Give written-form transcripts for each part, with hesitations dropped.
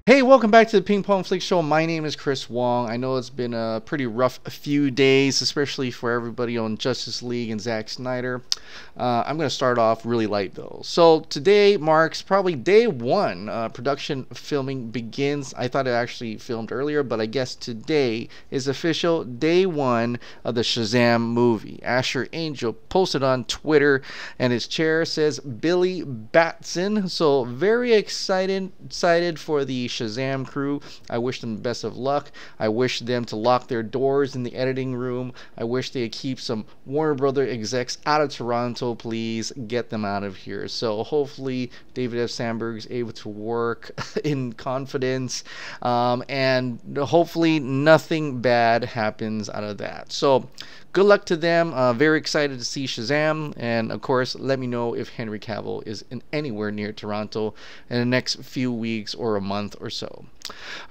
Hey, welcome back to the Ping Pong Flick Show. My name is Chris Wong. I know it's been a pretty rough few days, especially for everybody on Justice League and Zack Snyder. I'm going to start off really light, though. So today marks probably day one. Production filming begins. I thought it actually filmed earlier, but I guess today is official day one of the Shazam movie. Asher Angel posted on Twitter, and his chair says Billy Batson. So very excited for the Shazam crew. I wish them the best of luck. I wish them to lock their doors in the editing room. I wish they keep some Warner Brother execs out of Toronto. Please get them out of here. So hopefully David F. Sandberg is able to work in confidence, and hopefully nothing bad happens out of that. So good luck to them. Very excited to see Shazam, and of course let me know if Henry Cavill is anywhere near Toronto in the next few weeks or a month or so.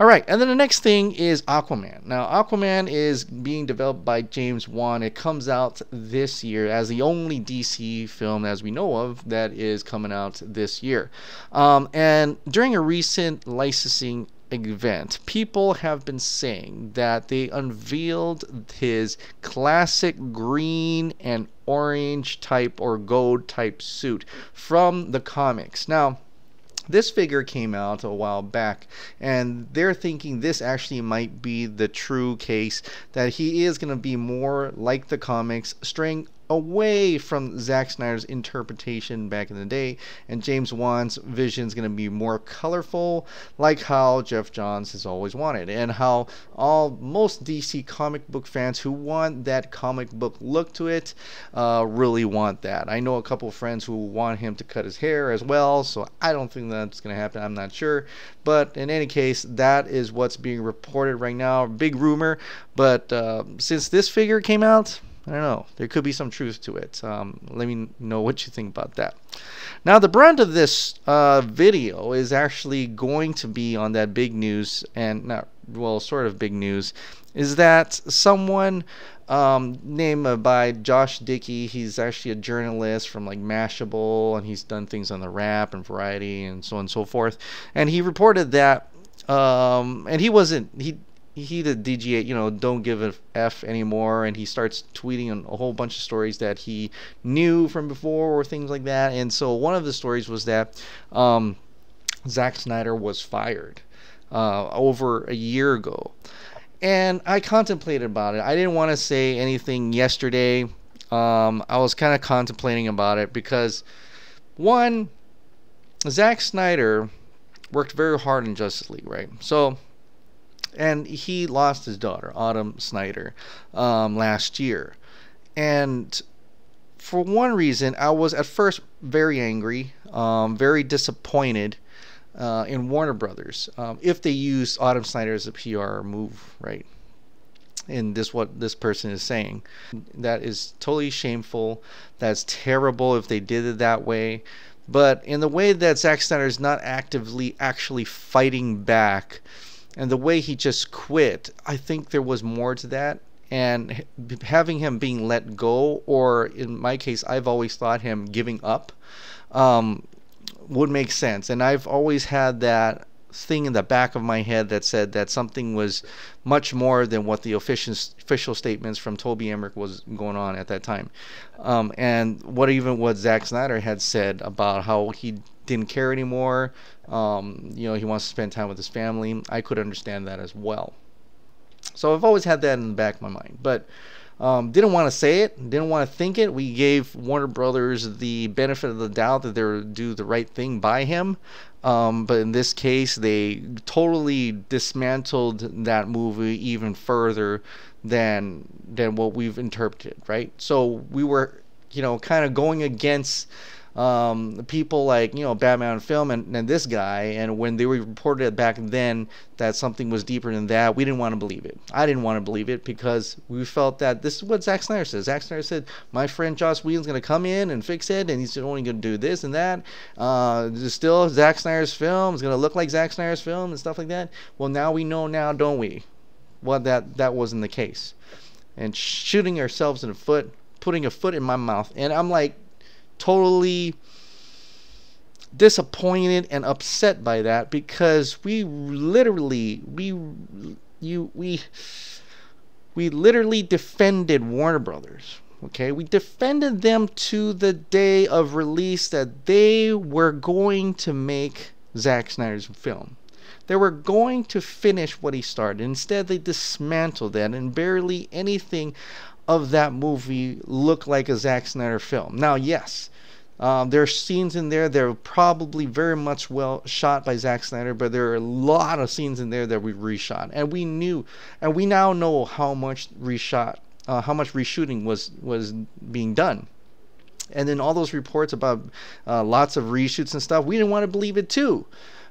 Alright, and then the next thing is Aquaman. Now Aquaman is being developed by James Wan. It comes out this year as the only DC film as we know of that is coming out this year. And during a recent licensing event, people have been saying that they unveiled his classic green and orange type or gold type suit from the comics. Now this figure came out a while back, and they're thinking this actually might be the true case, that he is going to be more like the comics, straying away from Zack Snyder's interpretation back in the day, and James Wan's vision is going to be more colorful, like how Jeff Johns has always wanted, and how most DC comic book fans who want that comic book look to it really want that. I know a couple of friends who want him to cut his hair as well, so I don't think that's going to happen. I'm not sure, but in any case, that is what's being reported right now. Big rumor, but since this figure came out, I don't know. There could be some truth to it. Let me know what you think about that. Now, the brunt of this video is actually going to be on that big news, and not, well, sort of big news, is that someone named by Josh Dickey, he's actually a journalist from like Mashable, and he's done things on the Wrap and Variety and so on and so forth. And he reported that, and he did DGA, you know, don't give a F anymore, and he starts tweeting on a whole bunch of stories that he knew from before or things like that. And so one of the stories was that Zack Snyder was fired over a year ago. And I contemplated about it. I didn't want to say anything yesterday. I was kind of contemplating about it because, one, Zack Snyder worked very hard in Justice League, right? So, and he lost his daughter, Autumn Snyder, last year. And for one reason, I was at first very angry, very disappointed in Warner Brothers if they used Autumn Snyder as a PR move, right? And this what this person is saying. That is totally shameful. That's terrible if they did it that way. But in the way that Zack Snyder is not actively actually fighting back, and the way he just quit, I think there was more to that. And having him being let go, or in my case, I've always thought him giving up, would make sense. And I've always had that thing in the back of my head that said that something was much more than what the official statements from Toby Emmerich was going on at that time. And what Zack Snyder had said about how he didn't care anymore, you know, he wants to spend time with his family. I could understand that as well. So I've always had that in the back of my mind, but didn't want to say it, didn't want to think it. We gave Warner Brothers the benefit of the doubt that they would do the right thing by him, but in this case they totally dismantled that movie even further than what we've interpreted, right? So we were, you know, kind of going against people like, you know, Batman Film and this guy, and when they reported it back then that something was deeper than that, we didn't want to believe it. I didn't want to believe it because we felt that this is what Zack Snyder says. Zack Snyder said, my friend Joss Whedon's going to come in and fix it, and he's only going to do this and that. Still Zack Snyder's film. It's going to look like Zack Snyder's film and stuff like that. Well, now we know now, don't we? Well, that wasn't the case. And shooting ourselves in the foot, putting a foot in my mouth. And I'm like, totally disappointed and upset by that, because we literally defended Warner Brothers. Okay, we defended them to the day of release that they were going to make Zack Snyder's film. They were going to finish what he started. Instead, they dismantled that, and barely anything of that movie looked like a Zack Snyder film. Now, yes, there are scenes in there that are probably very much well shot by Zack Snyder, but there are a lot of scenes in there that we reshot, and we now know how much reshooting was being done. And then all those reports about lots of reshoots and stuff, we didn't want to believe it too,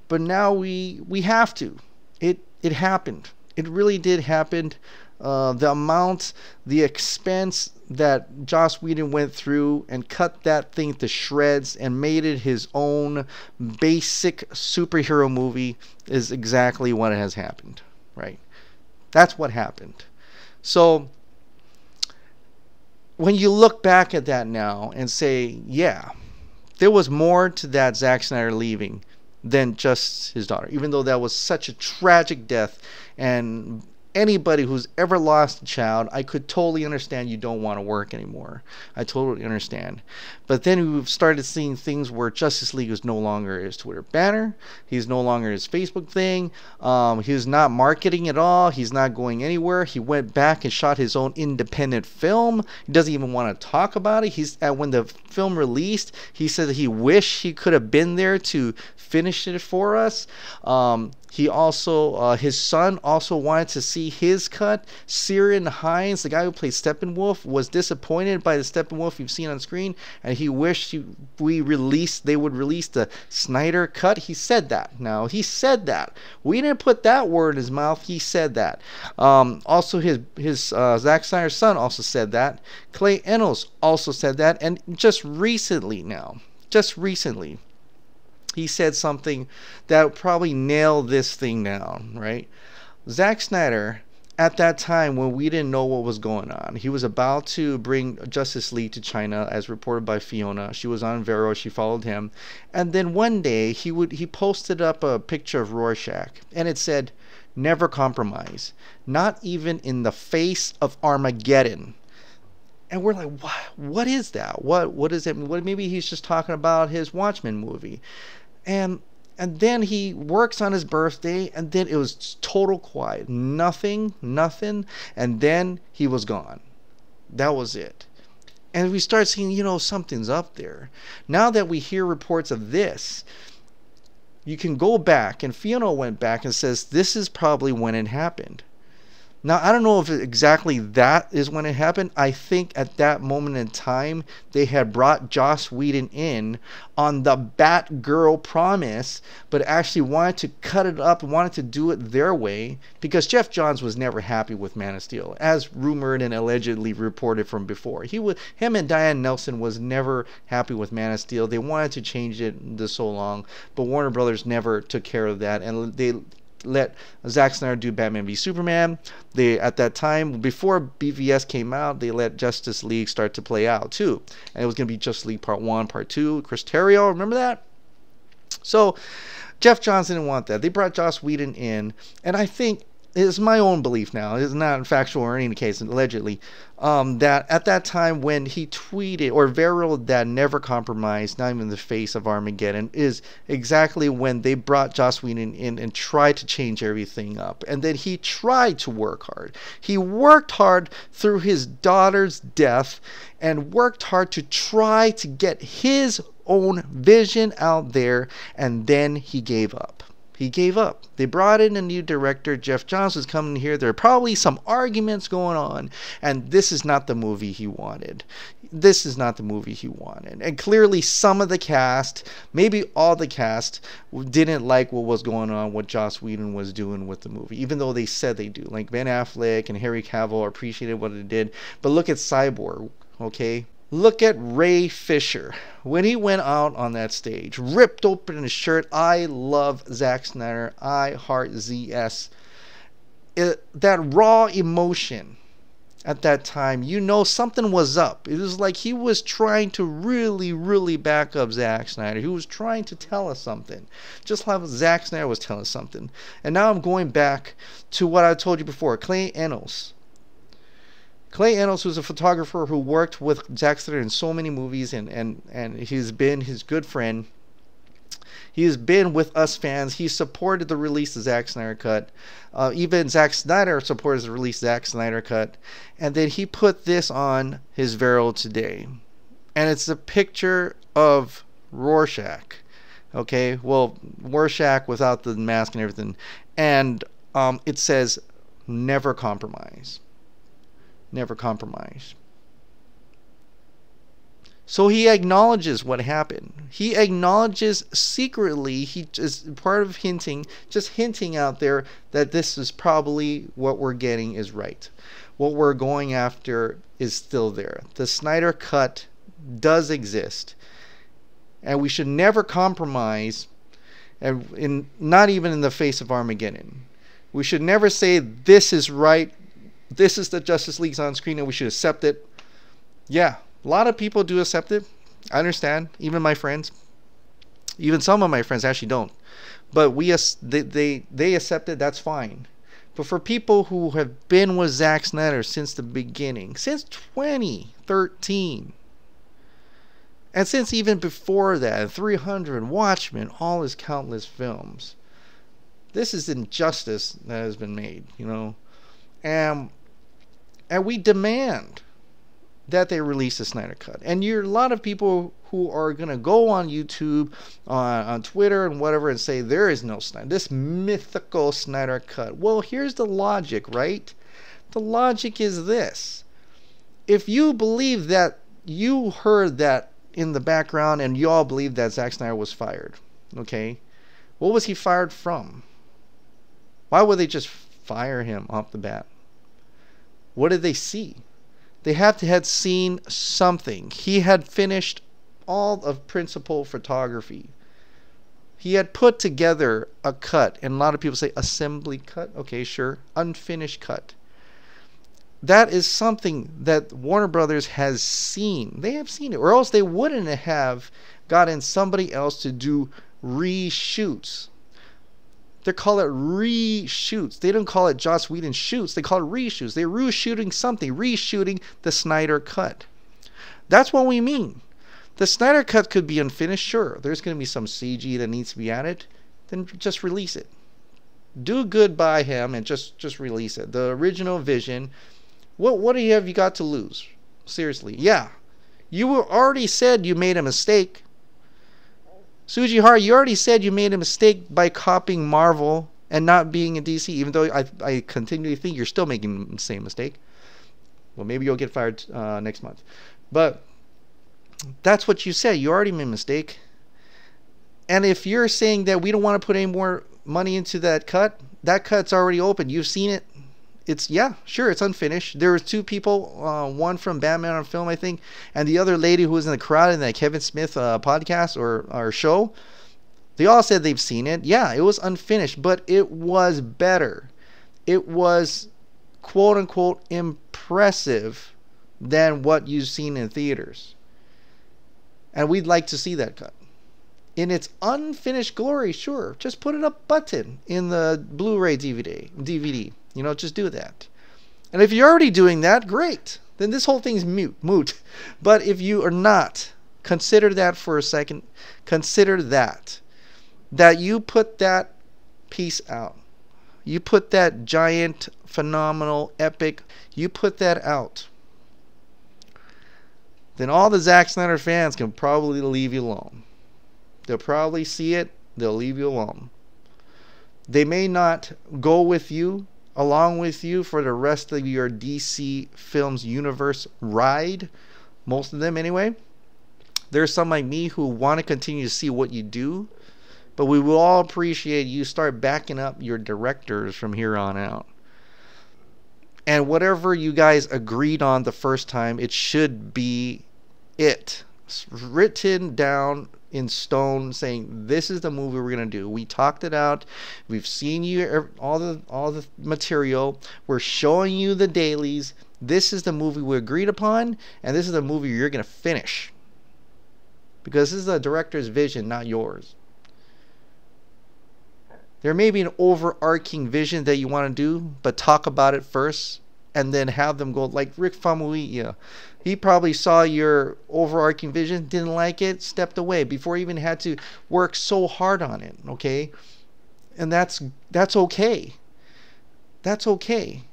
but now we have to. It happened. It really did happen. The expense that Joss Whedon went through and cut that thing to shreds and made it his own basic superhero movie is exactly what has happened, right? That's what happened. So when you look back at that now and say, yeah, there was more to that Zack Snyder leaving than just his daughter, even though that was such a tragic death, and anybody who's ever lost a child, I could totally understand you don't want to work anymore. I totally understand. But then we've started seeing things where Justice League is no longer his Twitter banner. He's no longer his Facebook thing. He's not marketing at all. He's not going anywhere. He went back and shot his own independent film. He doesn't even want to talk about it. When the film released, he said that he wished he could have been there to finish it for us. He also, his son also wanted to see his cut. Ciaran Hinds, the guy who played Steppenwolf, was disappointed by the Steppenwolf you've seen on screen, and he wished they would release the Snyder Cut. He said that. Now, he said that. We didn't put that word in his mouth. He said that. Also, his Zack Snyder's son also said that. Clay Enos also said that. And just recently, he said something that probably nailed this thing down, right? Zack Snyder, at that time when we didn't know what was going on, he was about to bring Justice League to China, as reported by Fiona. She was on Vero, she followed him. And then one day, he posted up a picture of Rorschach, and it said, "Never compromise, not even in the face of Armageddon." And we're like, what is that? What does it mean? Maybe he's just talking about his Watchmen movie. And then he works on his birthday, and then it was total quiet. Nothing, and then he was gone. That was it. And we start seeing, something's up there. Now that we hear reports of this, you can go back, and Fiona went back and says, this is probably when it happened. Now, I don't know if exactly that is when it happened. I think at that moment in time, they had brought Joss Whedon in on the Batgirl promise, but actually wanted to cut it up, wanted to do it their way, because Jeff Johns was never happy with Man of Steel, as rumored and allegedly reported from before. Him and Diane Nelson was never happy with Man of Steel. They wanted to change it so long, but Warner Brothers never took care of that, and they let Zack Snyder do Batman v Superman. They, at that time, before BVS came out, they let Justice League start to play out too, and it was going to be Justice League Part 1, Part 2. Chris Terrio, remember that? So Jeff Johns didn't want that. They brought Joss Whedon in, and I think it's my own belief now, it's not factual or any case, allegedly, that at that time when he tweeted, or Vero, that never compromised, not even in the face of Armageddon, is exactly when they brought Joss Whedon in and tried to change everything up. And then he tried to work hard. He worked hard through his daughter's death, and worked hard to try to get his own vision out there, and then he gave up. He gave up. They brought in a new director. Jeff Johns was coming here. There are probably some arguments going on, and this is not the movie he wanted. This is not the movie he wanted. And clearly some of the cast, maybe all the cast, didn't like what was going on, what Joss Whedon was doing with the movie, even though they said they do. Like Ben Affleck and Henry Cavill appreciated what it did. But look at Cyborg, okay? Look at Ray Fisher. When he went out on that stage, ripped open his shirt, "I love Zack Snyder, I heart ZS." That raw emotion at that time, you know something was up. It was like he was trying to really, really back up Zack Snyder. He was trying to tell us something, just like Zack Snyder was telling us something. And now I'm going back to what I told you before, Clay Enos. Clay Enos was a photographer who worked with Zack Snyder in so many movies, and he's been his good friend. He has been with us fans. He supported the release of Zack Snyder Cut. Even Zack Snyder supported the release of Zack Snyder Cut. And then he put this on his Vero today. And it's a picture of Rorschach. Okay, well, Rorschach without the mask and everything. And it says, never compromise. Never compromise. So he acknowledges what happened. He acknowledges secretly, he is part of just hinting out there that this is probably what we're getting is right. What we're going after is still there. The Snyder Cut does exist. And we should never compromise, and not even in the face of Armageddon. We should never say this is right, this is the Justice League's on screen, and we should accept it. Yeah. A lot of people do accept it. I understand. Even my friends. Even some of my friends actually don't. But they accept it. That's fine. But for people who have been with Zack Snyder since the beginning, since 2013, and since even before that, 300, Watchmen, all his countless films, this is injustice that has been made, you know. And we demand that they release the Snyder Cut. And you're a lot of people who are going to go on YouTube, on Twitter and whatever, and say there is no Snyder, this mythical Snyder Cut. Well, here's the logic, right? The logic is this. If you believe that you heard that in the background and you all believe that Zack Snyder was fired, okay, what was he fired from? Why would they just fire him off the bat? What did they see? They had seen something. He had finished all of principal photography. He had put together a cut, and a lot of people say assembly cut. Okay, sure. Unfinished cut. That is something that Warner Brothers has seen. They have seen it, or else they wouldn't have gotten somebody else to do reshoots. They call it reshoots. They don't call it Joss Whedon shoots. They call it reshoots. They're reshooting something. Reshooting the Snyder Cut. That's what we mean. The Snyder Cut could be unfinished. Sure. There's going to be some CG that needs to be added. Then just release it. Do good by him and just release it. The original vision. What have you got to lose? Seriously. Yeah. You already said you made a mistake. Sujihara, you already said you made a mistake by copying Marvel and not being in DC, even though I continually think you're still making the same mistake. Well, maybe you'll get fired next month. But that's what you said. You already made a mistake. And if you're saying that we don't want to put any more money into that cut's already open. You've seen it. Yeah, sure, it's unfinished. There were two people, one from Batman on Film, I think, and the other lady who was in the crowd in that Kevin Smith podcast or show. They all said they've seen it. Yeah, it was unfinished, but it was better. It was, quote unquote, impressive than what you've seen in theaters. And we'd like to see that cut. In its unfinished glory, sure. Just put it a button in the Blu-ray DVD. You know, just do that. And if you're already doing that, great. Then this whole thing's moot. But if you are not, consider that for a second. Consider that you put that piece out. You put that giant, phenomenal, epic, you put that out. Then all the Zack Snyder fans can probably leave you alone. They'll probably see it. They'll leave you alone. They may not go with you, along with you, for the rest of your DC Films universe ride. Most of them, anyway. There's some like me who want to continue to see what you do. But we will all appreciate you start backing up your directors from here on out. And whatever you guys agreed on the first time, it should be it. It's written down in stone, saying this is the movie we're gonna do. We talked it out. We've seen you all the material. We're showing you the dailies. This is the movie we agreed upon, and this is the movie you're going to finish. Because this is the director's vision, not yours. There may be an overarching vision that you want to do, but talk about it first, and then have them go, like Rick Famuyiwa. He probably saw your overarching vision, didn't like it, stepped away before he even had to work so hard on it, okay? And that's okay. That's okay.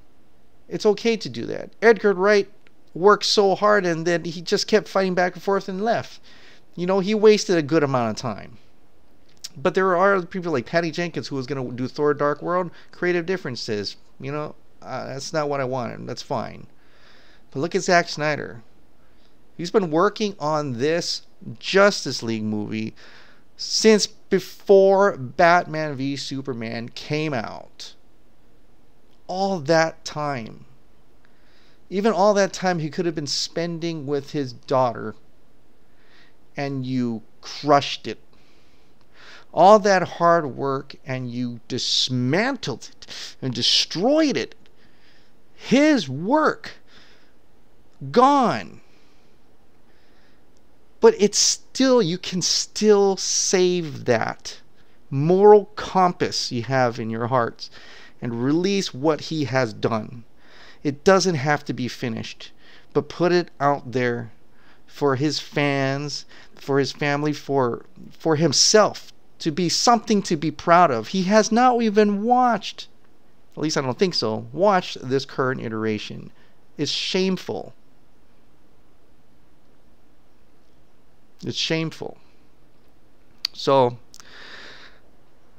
It's okay to do that. Edgar Wright worked so hard, and then he just kept fighting back and forth and left. You know, he wasted a good amount of time. But there are other people like Patty Jenkins who was going to do Thor Dark World. Creative differences. You know, that's not what I wanted. That's fine. But look at Zack Snyder. He's been working on this Justice League movie since before Batman v Superman came out. All that time. Even all that time he could have been spending with his daughter. And you crushed it. All that hard work, and you dismantled it and destroyed it. His work gone. But it's still, you can still save that moral compass you have in your hearts and release what he has done. It doesn't have to be finished, but put it out there for his fans, for his family, for himself, to be something to be proud of. He has not even watched, at least I don't think so, watched this current iteration. It's shameful. It's shameful. So,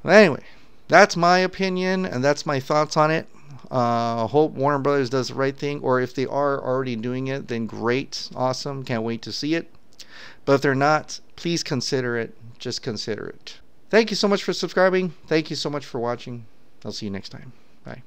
anyway, that's my opinion, and that's my thoughts on it. Hope Warner Brothers does the right thing, or if they are already doing it, then great, awesome, can't wait to see it. But if they're not, please consider it. Just consider it. Thank you so much for subscribing. Thank you so much for watching. I'll see you next time. Bye.